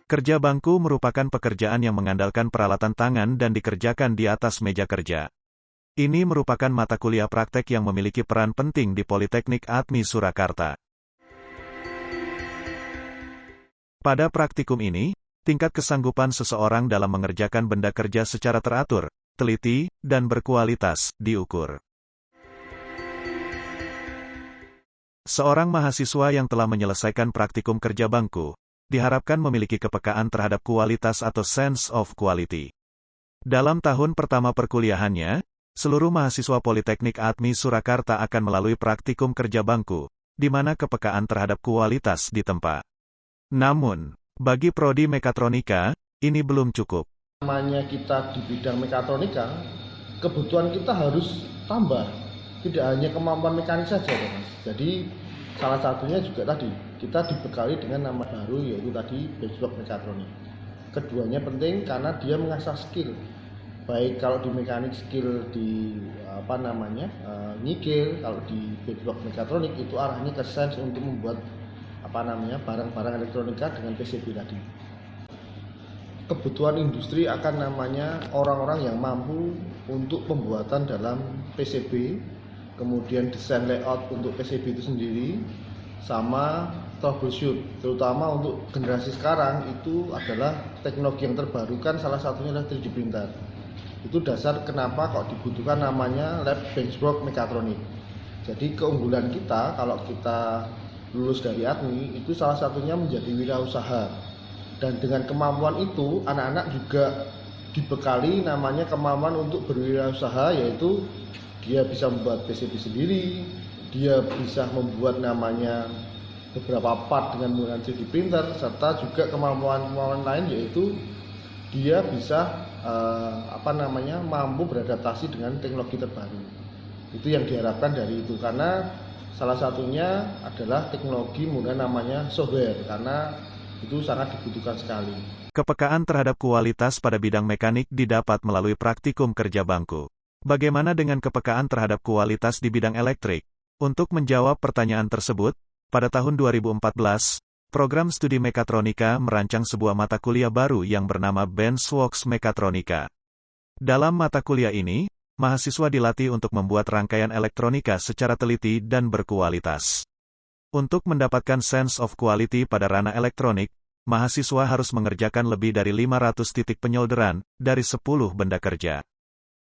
Kerja bangku merupakan pekerjaan yang mengandalkan peralatan tangan dan dikerjakan di atas meja kerja. Ini merupakan mata kuliah praktek yang memiliki peran penting di Politeknik ATMI Surakarta. Pada praktikum ini, tingkat kesanggupan seseorang dalam mengerjakan benda kerja secara teratur, teliti, dan berkualitas diukur. Seorang mahasiswa yang telah menyelesaikan praktikum kerja bangku, diharapkan memiliki kepekaan terhadap kualitas atau sense of quality. Dalam tahun pertama perkuliahannya, seluruh mahasiswa Politeknik ATMI Surakarta akan melalui praktikum kerja bangku, di mana kepekaan terhadap kualitas ditempa. Namun, bagi prodi mekatronika, ini belum cukup. Namanya kita di bidang mekatronika, kebutuhan kita harus tambah. Tidak hanya kemampuan mekanik saja, Mas. Jadi salah satunya juga tadi kita dibekali dengan nama baru, yaitu tadi bedrock mekatronik. Keduanya penting karena dia mengasah skill, baik kalau di mekanik skill di nyikir, kalau di bedrock mekatronik itu arahnya ke sense untuk membuat barang-barang elektronika dengan PCB tadi. Kebutuhan industri akan orang-orang yang mampu untuk pembuatan dalam PCB, kemudian desain layout untuk PCB itu sendiri, sama troubleshoot, terutama untuk generasi sekarang itu adalah teknologi yang terbarukan, salah satunya adalah 3D printer. Itu dasar kenapa kok dibutuhkan namanya lab benchmark mekatronik. Jadi keunggulan kita kalau kita lulus dari ATMI itu salah satunya menjadi wirausaha. Dan dengan kemampuan itu anak-anak juga dibekali namanya kemampuan untuk berwirausaha, yaitu dia bisa membuat PCB sendiri, dia bisa membuat namanya beberapa part dengan menggunakan 3D printer, serta juga kemampuan lain yaitu dia bisa mampu beradaptasi dengan teknologi terbaru. Itu yang diharapkan dari itu, karena salah satunya adalah teknologi menggunakan namanya software, karena itu sangat dibutuhkan sekali. Kepekaan terhadap kualitas pada bidang mekanik didapat melalui praktikum kerja bangku. Bagaimana dengan kepekaan terhadap kualitas di bidang elektrik? Untuk menjawab pertanyaan tersebut, pada tahun 2014, program studi mekatronika merancang sebuah mata kuliah baru yang bernama Benchworks Mekatronika. Dalam mata kuliah ini, mahasiswa dilatih untuk membuat rangkaian elektronika secara teliti dan berkualitas. Untuk mendapatkan sense of quality pada ranah elektronik, mahasiswa harus mengerjakan lebih dari 500 titik penyolderan dari 10 benda kerja.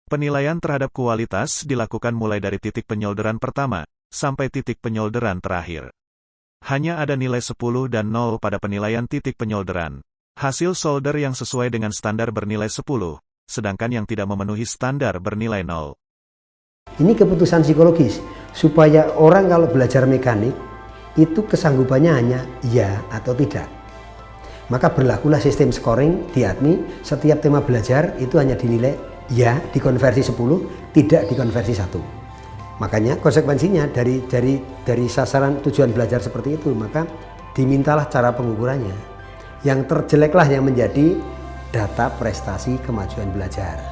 Penilaian terhadap kualitas dilakukan mulai dari titik penyolderan pertama, sampai titik penyolderan terakhir. Hanya ada nilai 10 dan 0 pada penilaian titik penyolderan. Hasil solder yang sesuai dengan standar bernilai 10, sedangkan yang tidak memenuhi standar bernilai 0. Ini keputusan psikologis, supaya orang kalau belajar mekanik, itu kesanggupannya hanya ya atau tidak. Maka berlakulah sistem scoring di ATMI, setiap tema belajar itu hanya dinilai ya dikonversi 10, tidak dikonversi 1. Makanya konsekuensinya dari sasaran tujuan belajar seperti itu, maka dimintalah cara pengukurannya. Yang terjeleklah yang menjadi data prestasi kemajuan belajar.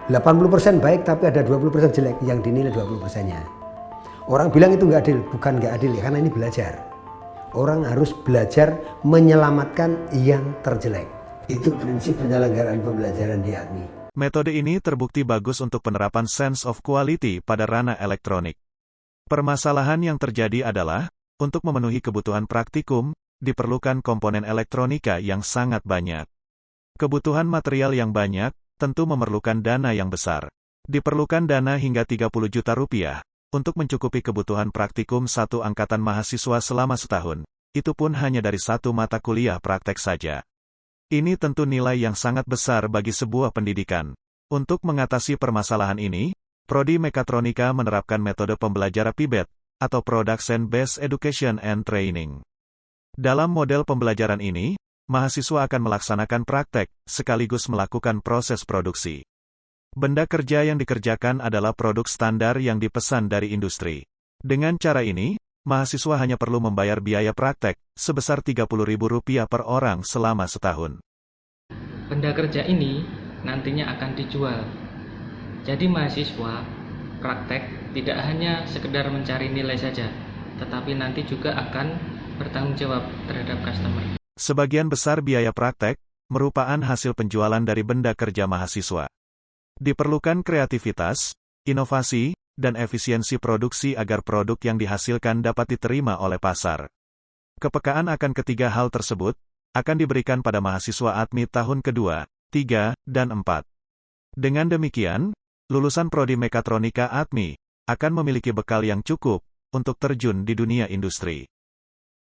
80% baik tapi ada 20% jelek, yang dinilai 20%-nya. Orang bilang itu nggak adil, bukan nggak adil ya, karena ini belajar. Orang harus belajar menyelamatkan yang terjelek. Itu prinsip penyelenggaraan pembelajaran di ATMI. Metode ini terbukti bagus untuk penerapan sense of quality pada ranah elektronik. Permasalahan yang terjadi adalah, untuk memenuhi kebutuhan praktikum, diperlukan komponen elektronika yang sangat banyak. Kebutuhan material yang banyak, tentu memerlukan dana yang besar. Diperlukan dana hingga 30 juta rupiah, untuk mencukupi kebutuhan praktikum satu angkatan mahasiswa selama setahun. Itu pun hanya dari satu mata kuliah praktek saja. Ini tentu nilai yang sangat besar bagi sebuah pendidikan. Untuk mengatasi permasalahan ini, Prodi Mekatronika menerapkan metode pembelajaran PIBET, atau Production Based Education and Training. Dalam model pembelajaran ini, mahasiswa akan melaksanakan praktek, sekaligus melakukan proses produksi. Benda kerja yang dikerjakan adalah produk standar yang dipesan dari industri. Dengan cara ini, mahasiswa hanya perlu membayar biaya praktek, sebesar Rp30.000 per orang selama setahun. Benda kerja ini nantinya akan dijual. Jadi mahasiswa praktek tidak hanya sekedar mencari nilai saja, tetapi nanti juga akan bertanggung jawab terhadap customer. Sebagian besar biaya praktek merupakan hasil penjualan dari benda kerja mahasiswa. Diperlukan kreativitas, inovasi, dan efisiensi produksi agar produk yang dihasilkan dapat diterima oleh pasar. Kepekaan akan ketiga hal tersebut akan diberikan pada mahasiswa ATMI tahun kedua, 3, dan 4. Dengan demikian, lulusan Prodi Mekatronika ATMI akan memiliki bekal yang cukup untuk terjun di dunia industri.